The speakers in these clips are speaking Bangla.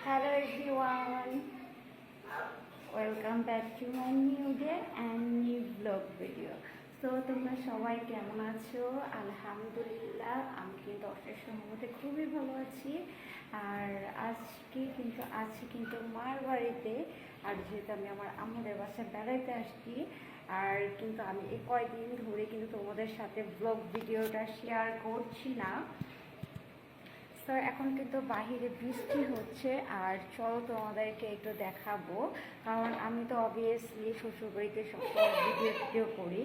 Hello everyone, welcome back to my new day and new vlog video. So তোমরা সবাই কেমন আছো? আলহামদুলিল্লাহ আমি কিন্তু অশেষ রহমতে খুবই ভালো আছি। আর আজকে কিন্তু আছি কিন্তু মার বাড়িতে, আর যেহেতু আমি আমার আম্মুদের বাসায় বেড়াইতে আসছি, আর কিন্তু আমি এই কয়েকদিন ধরে কিন্তু তোমাদের সাথে ব্লগ ভিডিওটা শেয়ার করছি না। তো এখন কিন্তু বাহিরে বৃষ্টি হচ্ছে, আর চলো তোমাদেরকে একটু দেখাবো, কারণ আমি তো অবভিয়াসলি শ্বশুরবাড়িতে সবসময় ভিডিও করি।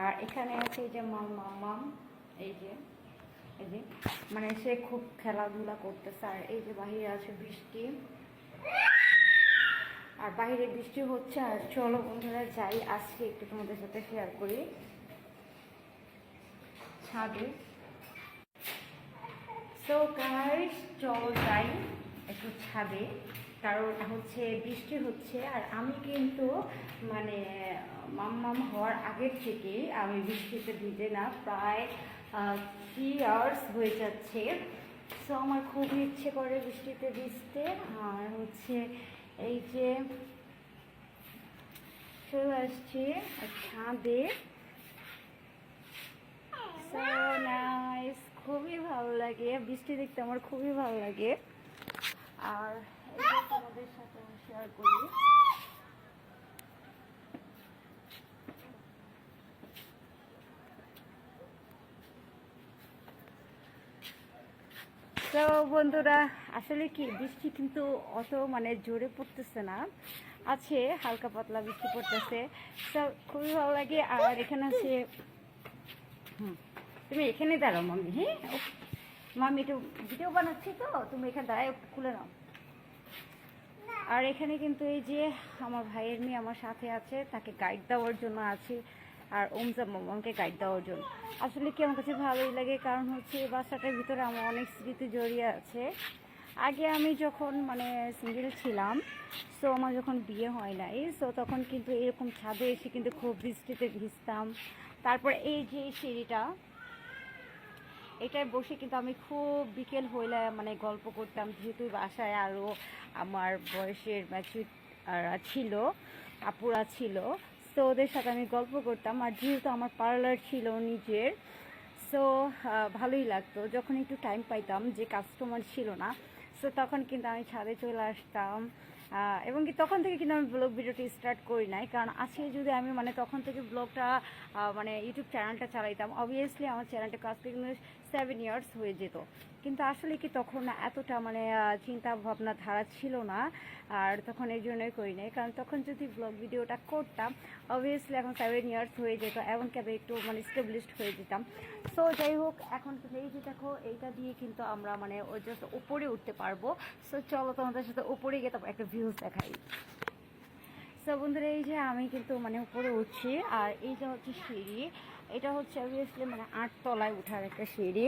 আর এখানে আছে এই যে মাম, এই যে মানে সে খুব খেলাধুলা করতেছে, আর এই যে বাহিরে আছে বৃষ্টি, আর বাহিরে বৃষ্টি হচ্ছে। আর চলো বন্ধুরা যাই, আজকে একটু তোমাদের সাথে শেয়ার করি ছাদে। তো গাইস চলো যাই একটু ছাদে, কারণ হচ্ছে বৃষ্টি হচ্ছে। আর আমি কিন্তু মানে মাম্মাম হওয়ার আগের থেকে আমি বৃষ্টিতে ভিজে না, প্রায় 3 ইয়ার্স হয়ে যাচ্ছে। সো আমার খুবই ইচ্ছে করে বৃষ্টিতে ভিজতে। আর হচ্ছে এই যে চলে আসছি ছাদে। সো নাইস, খুবই ভালো লাগে বৃষ্টি দেখতে, আমার খুবই ভালো লাগে। আর এটা তোমাদের সাথে শেয়ার করি। তো বন্ধুরা আসলে কি বৃষ্টি কিন্তু অত মানে জোরে পড়তেছে না, আছে হালকা পাতলা বৃষ্টি পড়তেছে। তো খুবই ভালো লাগে। আর এখানে আছে তুমি এখানে দাঁড়াও মামি। হ্যাঁ মামি একটু ভিডিও বানাচ্ছি, তো তুমি এখানে দাঁড়ায় খুলে নাও। আর এখানে কিন্তু এই যে আমার ভাইয়ের মেয়ে আমার সাথে আছে, তাকে গাইড দেওয়ার জন্য আছে, আর ওমজাম মামাকে গাইড দেওয়ার জন্য। আসলে কি আমার কাছে ভালোই লাগে, কারণ হচ্ছে এই বাসাটার ভিতরে আমার অনেক স্মৃতি জড়িয়ে আছে। আগে আমি যখন মানে সিঙ্গেল ছিলাম, সো আমার যখন বিয়ে হয় নাই, সো তখন কিন্তু এরকম ছাদে এসে কিন্তু খুব বৃষ্টিতে ভিজতাম। তারপর এই যে সিঁড়িটা, এটায় বসে কিন্তু আমি খুব বিকেল হইলে মানে গল্প করতাম, যেহেতু বাসায় আরও আমার বয়সের ম্যাচুর ছিল, আপুরা ছিল। তো ওদের সাথে আমি গল্প করতাম, আর যেহেতু আমার পার্লার ছিল নিজের, সো ভালোই লাগতো যখন একটু টাইম পাইতাম, যে কাস্টমার ছিল না। সো তখন কিন্তু আমি ছাদে চলে আসতাম। এবং কি তখন থেকে কিন্তু আমি ব্লগ ভিডিওটি স্টার্ট করি নাই, কারণ আজকে যদি আমি মানে তখন থেকে ব্লগটা মানে ইউটিউব চ্যানেলটা চালাইতাম, অবভিয়াসলি আমার চ্যানেলটা কাজ থেকে কিন্তু 7 ইয়ার্স হয়ে যেত। কিন্তু আসলে কি তখন এতটা মানে চিন্তা ভাবনা ধারা ছিল না, আর তখন এই জন্যই করি নাই, কারণ তখন যদি ব্লগ ভিডিওটা করতাম অবভিয়াসলি এখন 7 ইয়ার্স হয়ে যেত, এমনকি আমি একটু মানে স্টেবলিশড হয়ে যেতাম। সো যাই হোক, এখন কিন্তু এই যে দেখো এইটা দিয়ে কিন্তু আমরা মানে ওই জাস্ট উপরে উঠতে পারবো। সো চলো তোমাদের সাথে উপরে গিয়ে তারপর একটা ভিউজ দেখাই। সো বন্ধুরা এই যে আমি কিন্তু মানে উপরে উঠছি, আর এই যে হচ্ছে সিঁড়ি, এটা হচ্ছে অবভিয়াসলি মানে 8 তলায় উঠার একটা সিঁড়ি।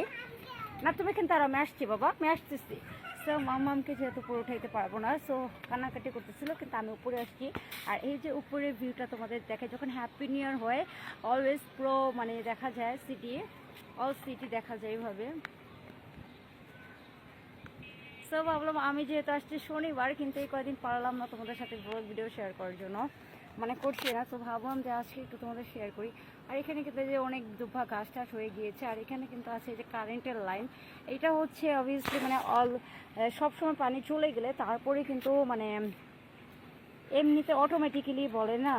না তুমি এখানে তারা আমি আসছি বাবা, আমি আসতেছি। সো মামকে যেহেতু উপরে উঠাইতে পারবো না, সো কান্নাকাটি করতেছিল, কিন্তু আমি উপরে আসছি। আর এই যে উপরের ভিউটা তোমাদের দেখে, যখন হ্যাপি নিউ ইয়ার হয় অলওয়েজ পুরো মানে দেখা যায় সিটি, অল সিটি দেখা যায় এইভাবে। সো ভাবলাম আমি যেহেতু আসছি শনিবার, কিন্তু এই কয়েকদিন পারলাম না তোমাদের সাথে ব্লগ ভিডিও শেয়ার করার জন্য, মানে করছি না। তো ভাবলাম যে আজকে একটু তোমাদের শেয়ার করি। আর এখানে কিন্তু যে অনেক দুভা গাছ টাছ হয়ে গিয়েছে, আর এখানে কিন্তু আছে যে কারেন্টের লাইন। এটা হচ্ছে অবভিয়াসলি মানে সবসময় পানি চলে গেলে তারপরে কিন্তু মানে এমনিতে অটোমেটিক্যালি বলে না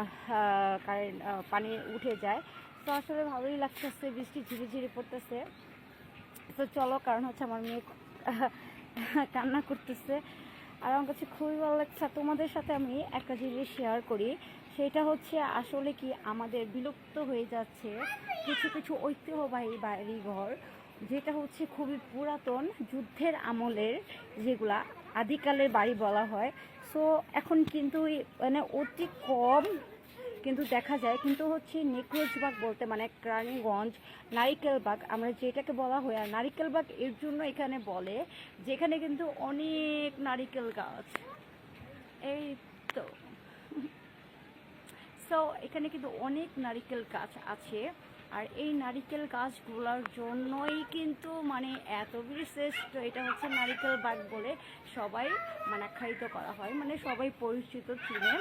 কারেন্ট পানি উঠে যায়। তো আসলে ভালোই লাগতেছে, বৃষ্টি ঝিরি ঝিরি পড়তেছে। তো চলো, কারণ হচ্ছে আমার মেয়ে কান্না করতেছে, আর আমার কাছে খুবই ভালো লাগছে। তোমাদের সাথে আমি একটা জিনিস শেয়ার করি, সেটা হচ্ছে আসলে কি আমাদের বিলুপ্ত হয়ে যাচ্ছে কিছু কিছু ঐতিহ্যবাহী বাড়িঘর, যেটা হচ্ছে খুবই পুরাতন যুদ্ধের আমলের, যেগুলা আদিকালের বাড়ি বলা হয়। সো এখন কিন্তু মানে অতি কম কিন্তু দেখা যায়, কিন্তু হচ্ছে নেকরোজবাগ বলতে মানে কেরানীগঞ্জ নারিকেলবাগ আমরা যেটাকে বলা হয়। আর নারিকেলবাগ এর জন্য এখানে বলে, যেখানে কিন্তু অনেক নারিকেল গাছ, এই তো। সো এখানে কিন্তু অনেক নারিকেল গাছ আছে। আর এই নারিকেল গাছগুলোর জন্যই কিন্তু মানে এত বেশি শ্রেষ্ঠ, এটা হচ্ছে নারিকেল বাগ বলে সবাই মানে আখ্যায়িত করা হয়, মানে সবাই পরিচিত চিনে।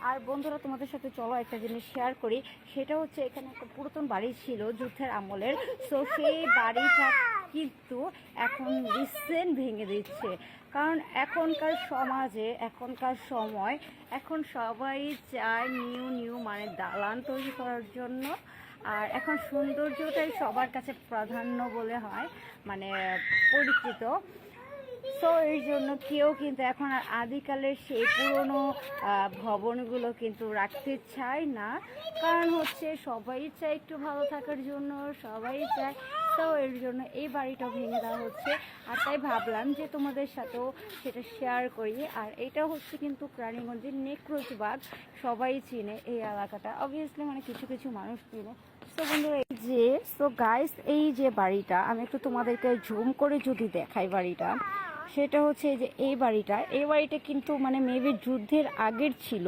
আর বন্ধুরা তোমাদের সাথে চলো একটা জিনিস শেয়ার করি, সেটা হচ্ছে এখানে একটা পুরাতন বাড়ি ছিল যুদ্ধের আমলের। সো সেই বাড়িটা কিন্তু এখন রিসেন্ট ভেঙে দিচ্ছে, কারণ এখনকার সমাজে এখনকার সময় এখন সবাই চায় নিউ নিউ মানে দালান তৈরি করার জন্য। আর এখন সৌন্দর্যটাই সবার কাছে প্রাধান্য বলে হয় মানে পরিচিত। সো এর জন্য কেউ কিন্তু এখন আর আদিকালের সেই পুরনো ভবনগুলো কিন্তু রাখতে চায় না, কারণ হচ্ছে সবাই চায় একটু ভালো থাকার জন্য, সবাই চায়। তো এর জন্য এই বাড়িটা ভেঙে দেওয়া হচ্ছে। আর তাই ভাবলাম যে তোমাদের সাথেও সেটা শেয়ার করি। আর এটা হচ্ছে কিন্তু রানীগঞ্জের নেকরোজবাগ, সবাই চিনে এই এলাকাটা, অবভিয়াসলি মানে কিছু কিছু মানুষ চিনে। সো বন্ধুরা এই যে গাইস এই যে বাড়িটা আমি একটু তোমাদেরকে জুম করে যদি দেখাই বাড়িটা, সেটা হচ্ছে যে এই বাড়িটা কিন্তু মানে মেবি যুদ্ধের আগের ছিল,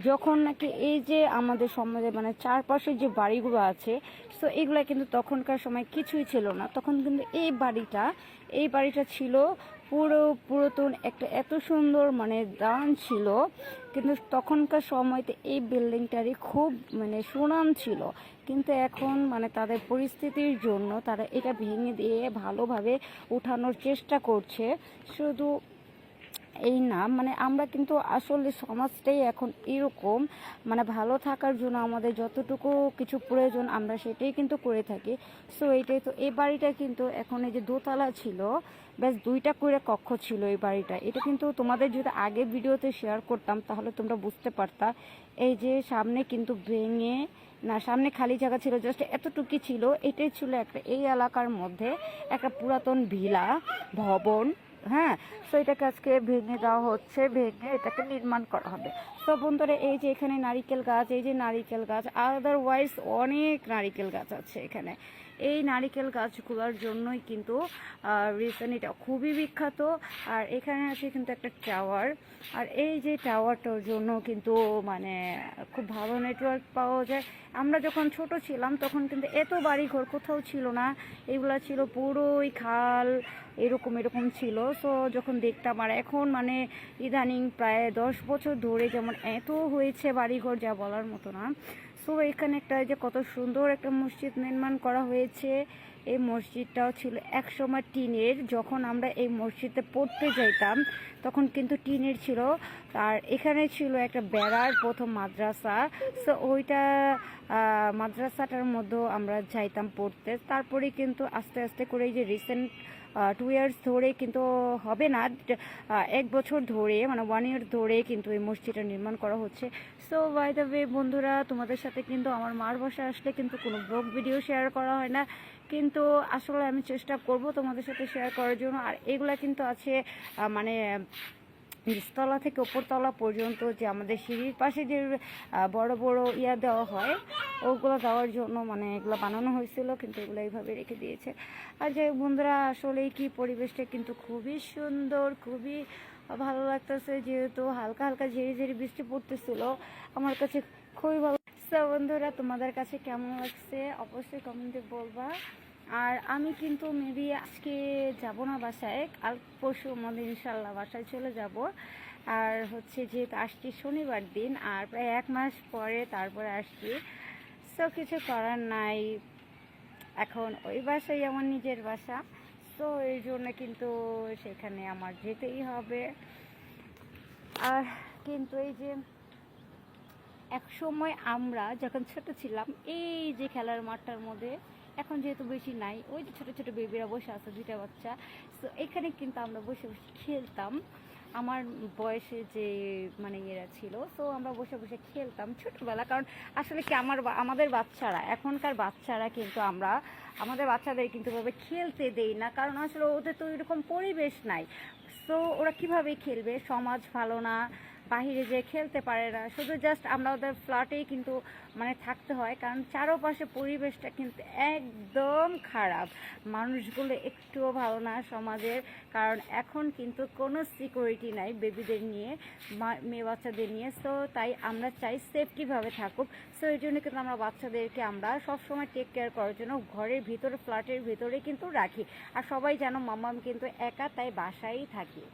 যখন নাকি এই যে আমাদের সমাজে মানে চারপাশে যে বাড়িগুলো আছে, সো এগুলো কিন্তু তখনকার সময় কিছুই ছিল না। তখন কিন্তু এই বাড়িটা ছিল পুরাতন একটা এত সুন্দর মানে দান ছিল, কিন্তু তখনকার সময়তে এই বিল্ডিংটারই খুব মানে সুনাম ছিল। কিন্তু এখন মানে তাদের পরিস্থিতির জন্য তারা এটা ভেঙে দিয়ে ভালোভাবে উঠানোর চেষ্টা করছে। শুধু এই না মানে আমরা কিন্তু আসলে সমাজটাই এখন এরকম, মানে ভালো থাকার জন্য আমাদের যতটুকু কিছু প্রয়োজন আমরা সেটাই কিন্তু করে থাকি। সো এইটাই তো এই বাড়িটা কিন্তু এখন এই যে দোতলা ছিল, ব্যাস 2টা করে কক্ষ ছিল এই বাড়িটা। এটা কিন্তু তোমাদের যদি আগে ভিডিওতে শেয়ার করতাম তাহলে তোমরা বুঝতে পারতা। এই যে সামনে কিন্তু ভেঙে না, সামনে খালি জায়গা ছিল, জাস্ট এতটুকুই ছিল। এটাই ছিল একটা এই এলাকার মধ্যে একটা পুরাতন ভিলা ভবন। হ্যাঁ, সো এটাকে আজকে ভেঙে দেওয়া হচ্ছে, ভেঙে এটাকে নির্মাণ করা হবে। তো বন্ধুরা এই যে এখানে নারিকেল গাছ, এই যে নারিকেল গাছ, আদারওয়াইজ অনেক নারিকেল গাছ আছে এখানে। এই নারিকেল গাছগুলোর জন্যই কিন্তু রিসেন্ট এটা খুবই বিখ্যাত। আর এখানে আছে কিন্তু একটা টাওয়ার, আর এই যে টাওয়ারটার জন্য কিন্তু মানে খুব ভালো নেটওয়ার্ক পাওয়া যায়। আমরা যখন ছোট ছিলাম তখন কিন্তু এত বাড়িঘর কোথাও ছিল না, এগুলা ছিল পুরোই খাল, এরকম এরকম ছিল। সো যখন দেখতাম, আর এখন মানে ইদানিং প্রায় 10 বছর ধরে যেমন এত হয়েছে বাড়িঘর যা বলার মতো না। সো এখানে একটা যে কত সুন্দর একটা মসজিদ নির্মাণ করা হয়েছে। এই মসজিদটাও ছিল একসময় টিনের, যখন আমরা এই মসজিদে পড়তে যাইতাম তখন কিন্তু টিনের ছিল। আর এখানে ছিল একটা বেড়ার প্রথম মাদ্রাসা। সো ওইটা মাদ্রাসাটার মধ্যেও আমরা যাইতাম পড়তে। তারপরে কিন্তু আস্তে আস্তে করে এই যে রিসেন্ট 2 ইয়ার্স ধরে কিন্তু হবে না, 1 বছর ধরে মানে 1 ইয়ার ধরে কিন্তু এই মসজিদটা নির্মাণ করা হচ্ছে। সো বাই দ্য ওয়ে বন্ধুরা, তোমাদের সাথে কিন্তু আমার মার বাসায় আসলে কিন্তু কোনো ব্লগ ভিডিও শেয়ার করা হয় না, কিন্তু আসলে আমি চেষ্টা করব তোমাদের সাথে শেয়ার করার জন্য। আর এগুলা কিন্তু আছে মানে নিচতলা থেকে উপরতলা পর্যন্ত, যে আমাদের সিঁড়ির পাশে যে বড় বড় ইয়া দেওয়া হয় ওগুলো দেওয়ার জন্য মানে এগুলো বানানো হয়েছিল, কিন্তু এগুলো এইভাবে রেখে দিয়েছে। আর যাই হোক বন্ধুরা, আসলে কি পরিবেশটা কিন্তু খুবই সুন্দর, খুবই ভালো লাগতেছে, যেহেতু হালকা হালকা ঝিরি ঝিরি বৃষ্টি পড়তেছিল, আমার কাছে খুবই ভালো। সো বন্ধুরা, তোমাদের কাছে কেমন লাগছে অবশ্যই কমেন্টে বলবা। আর আমি কিন্তু মেবি আজকে যাব না বাসায়, কাল পরশু আমাদের ইনশাল্লাহ বাসায় চলে যাব। আর হচ্ছে যেহেতু আসছি শনিবার দিন, আর প্রায় 1 মাস পরে তারপরে আসছি। সো কিছু করার নাই, এখন ওই বাসাই আমার নিজের বাসা। তো এই জন্য কিন্তু সেখানে আমার যেতেই হবে। আর কিন্তু এই যে এক সময় আমরা যখন ছোট ছিলাম, এই যে খেলার মাঠটার মধ্যে, এখন যেহেতু বেশি নাই, ওই যে ছোটো ছোটো বেবিরা বসে আছে 2টা বাচ্চা, সো এখানে কিন্তু আমরা বসে বসে খেলতাম। আমার বয়সে যে মানে ইয়েরা ছিল, সো আমরা বসে বসে খেলতাম ছোটোবেলা। কারণ আসলে কি আমাদের বাচ্চারা, এখনকার বাচ্চারা কিন্তু আমরা আমাদের বাচ্চাদের কিন্তু ভাবে খেলতে দেই না, কারণ আসলে ওদের তো এরকম পরিবেশ নাই। সো ওরা কিভাবে খেলবে, সমাজ ভালো না, বাহিরে যেয়ে খেলতে পারে না, শুধু জাস্ট আমরা ওদের ফ্ল্যাটেই কিন্তু মানে থাকতে হয়, কারণ চারপাশে পরিবেশটা কিন্তু একদম খারাপ, মানুষগুলো একটুও ভালো না সমাজের। কারণ এখন কিন্তু কোনো সিকিউরিটি নাই বেবিদের নিয়ে, মেয়ে বাচ্চাদের নিয়ে। সো তাই আমরা চাই সেফটিভাবে থাকুক। সো এই জন্য কিন্তু আমরা বাচ্চাদেরকে আমরা সবসময় টেক কেয়ার করার জন্য ঘরের ভিতরে, ফ্ল্যাটের ভিতরে কিন্তু রাখি। আর সবাই জানো মাম্মাম কিন্তু একা, তাই বাসায়ই থাকি।